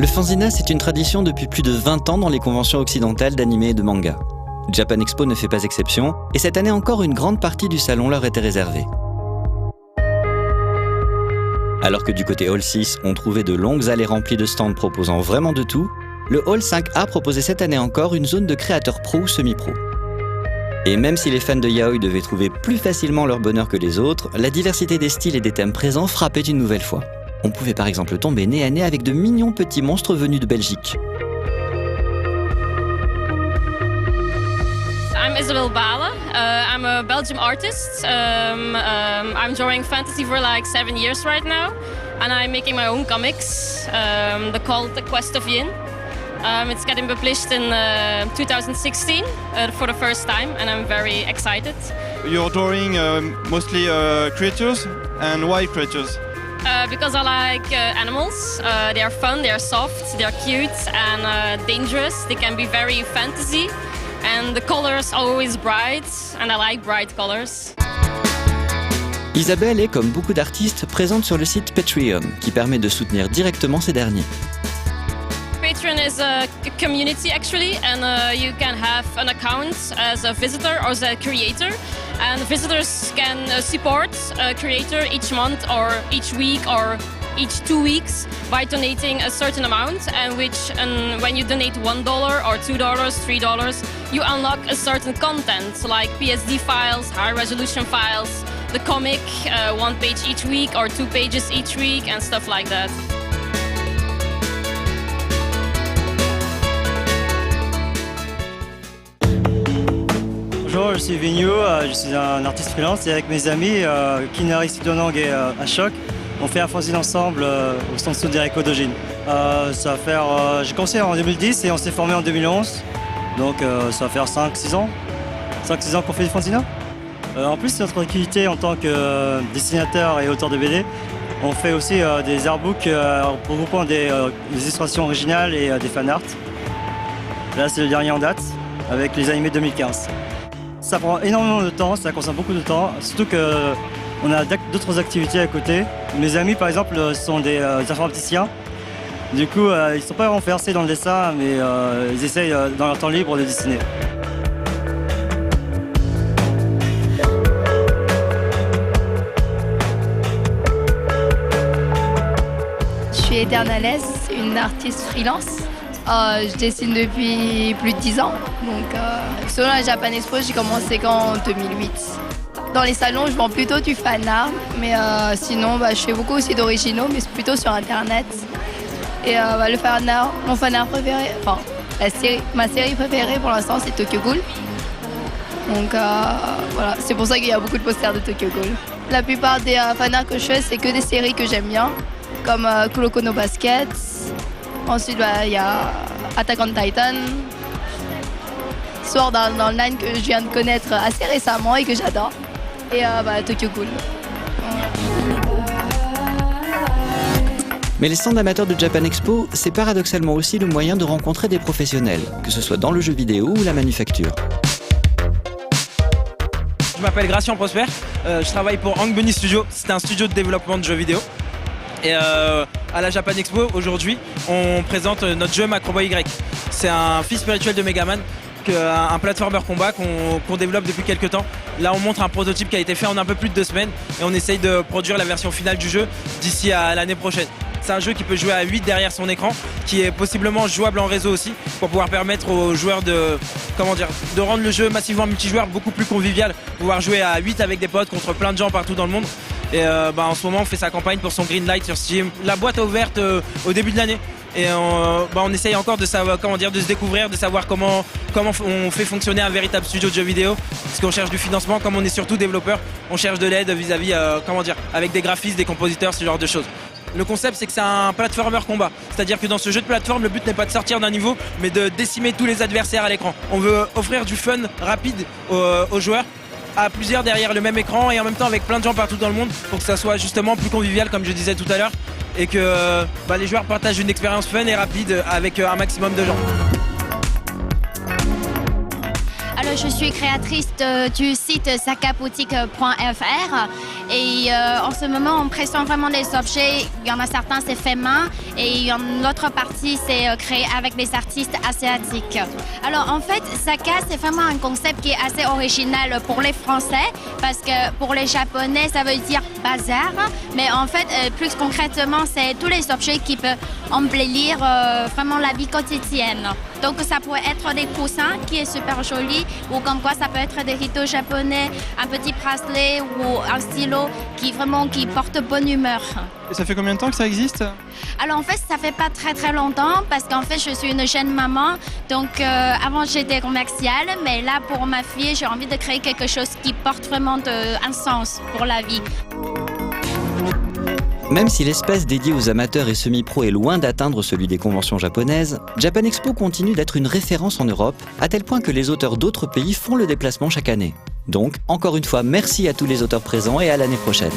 Le fanzina, c'est une tradition depuis plus de 20 ans dans les conventions occidentales d'anime et de manga. Japan Expo ne fait pas exception, et cette année encore une grande partie du salon leur était réservée. Alors que du côté Hall 6, on trouvait de longues allées remplies de stands proposant vraiment de tout, le Hall 5A proposait cette année encore une zone de créateurs pro ou semi-pro. Et même si les fans de yaoi devaient trouver plus facilement leur bonheur que les autres, la diversité des styles et des thèmes présents frappait une nouvelle fois. On pouvait par exemple tomber nez à nez avec de mignons petits monstres venus de Belgique. I'm Isabel Bala. I'm a Belgian artist. I'm drawing fantasy for like 7 years right now, and I'm making my own comics. They're called The Quest of Yin. It's getting published in 2016 for the first time, and I'm very excited. You're drawing mostly creatures, and why creatures? Because I like animals. They are fun, they are soft, they are cute and dangerous. They can be very fantasy. And the colors are always bright, and I like bright colors. Isabelle est, comme beaucoup d'artistes, présente sur le site Patreon, qui permet de soutenir directement ces derniers. Patreon is a community actually, and you can have an account as a visitor or as a creator. And visitors can support a creator each month or each week or each 2 weeks by donating a certain amount, and when you donate $1 or $2, $3, you unlock a certain content like PSD files, high resolution files, the comic, 1 page each week or 2 pages each week and stuff like that. Bonjour, je suis Vigneault, je suis un artiste freelance et avec mes amis Kinari Sidonang et Ashok, on fait un fanzine ensemble au stand Suderico Dojin. Ça va faire, j'ai commencé en 2010 et on s'est formé en 2011, donc ça va faire 5-6 ans. 5-6 ans qu'on fait du fanzina. En plus, notre activité en tant que dessinateur et auteur de BD, on fait aussi des artbooks regroupant des illustrations originales et des fanarts. Là, c'est le dernier en date avec les animés 2015. Ça prend énormément de temps, ça consomme beaucoup de temps, surtout qu'on a d'autres activités à côté. Mes amis, par exemple, sont des informaticiens. Du coup, ils ne sont pas vraiment versés dans le dessin, mais ils essayent, dans leur temps libre, de dessiner. Je suis Eternalès, une artiste freelance. Je dessine depuis plus de 10 ans. Donc, selon la Japan Expo, j'ai commencé qu'en 2008. Dans les salons, je vends plutôt du fan art, mais sinon, je fais beaucoup aussi d'originaux, mais c'est plutôt sur Internet. Et le fan art, mon fan art préféré, enfin, ma série préférée pour l'instant, c'est Tokyo Ghoul. Donc voilà, c'est pour ça qu'il y a beaucoup de posters de Tokyo Ghoul. La plupart des fan art que je fais, c'est que des séries que j'aime bien, comme Kuroko no Basket. Ensuite, il y a Attack on Titan, Sword Art Online que je viens de connaître assez récemment et que j'adore, et Tokyo Ghoul. Mais les stands amateurs de Japan Expo, c'est paradoxalement aussi le moyen de rencontrer des professionnels, que ce soit dans le jeu vidéo ou la manufacture. Je m'appelle Gratian Prosper, je travaille pour Hank Bunny Studio, c'est un studio de développement de jeux vidéo. Et à la Japan Expo, aujourd'hui, on présente notre jeu Macro Boy Y. C'est un fils spirituel de Megaman, un platformer combat qu'on développe depuis quelques temps. Là, on montre un prototype qui a été fait en un peu plus de 2 semaines et on essaye de produire la version finale du jeu d'ici à l'année prochaine. C'est un jeu qui peut jouer à 8 derrière son écran, qui est possiblement jouable en réseau aussi, pour pouvoir permettre aux joueurs de rendre le jeu massivement multijoueur, beaucoup plus convivial, pouvoir jouer à 8 avec des potes contre plein de gens partout dans le monde. Et en ce moment, on fait sa campagne pour son Greenlight sur Steam. La boîte a ouvert au début de l'année. Et on essaye encore de savoir, de se découvrir, de savoir comment on fait fonctionner un véritable studio de jeux vidéo. Parce qu'on cherche du financement, comme on est surtout développeur, on cherche de l'aide vis-à-vis, avec des graphistes, des compositeurs, ce genre de choses. Le concept, c'est que c'est un platformer combat. C'est-à-dire que dans ce jeu de plateforme, le but n'est pas de sortir d'un niveau, mais de décimer tous les adversaires à l'écran. On veut offrir du fun rapide aux joueurs, à plusieurs derrière le même écran et en même temps avec plein de gens partout dans le monde pour que ça soit justement plus convivial, comme je disais tout à l'heure, et que les joueurs partagent une expérience fun et rapide avec un maximum de gens. Alors je suis créatrice du site sakaboutique.fr et en ce moment on présente vraiment des objets. Il y en a certains c'est fait main et l'autre partie c'est créé avec des artistes asiatiques. Alors en fait Saka c'est vraiment un concept qui est assez original pour les Français parce que pour les Japonais ça veut dire bazar, mais en fait plus concrètement c'est tous les objets qui peuvent embellir vraiment la vie quotidienne. Donc ça pourrait être des coussins qui est super joli ou comme quoi ça peut être des rideaux japonais, un petit bracelet ou un stylo qui porte bonne humeur. Et ça fait combien de temps que ça existe? Alors en fait ça fait pas très longtemps parce qu'en fait je suis une jeune maman donc avant j'étais commerciale mais là pour ma fille j'ai envie de créer quelque chose qui porte vraiment un sens pour la vie. Même si l'espace dédié aux amateurs et semi-pro est loin d'atteindre celui des conventions japonaises, Japan Expo continue d'être une référence en Europe, à tel point que les auteurs d'autres pays font le déplacement chaque année. Donc, encore une fois, merci à tous les auteurs présents et à l'année prochaine.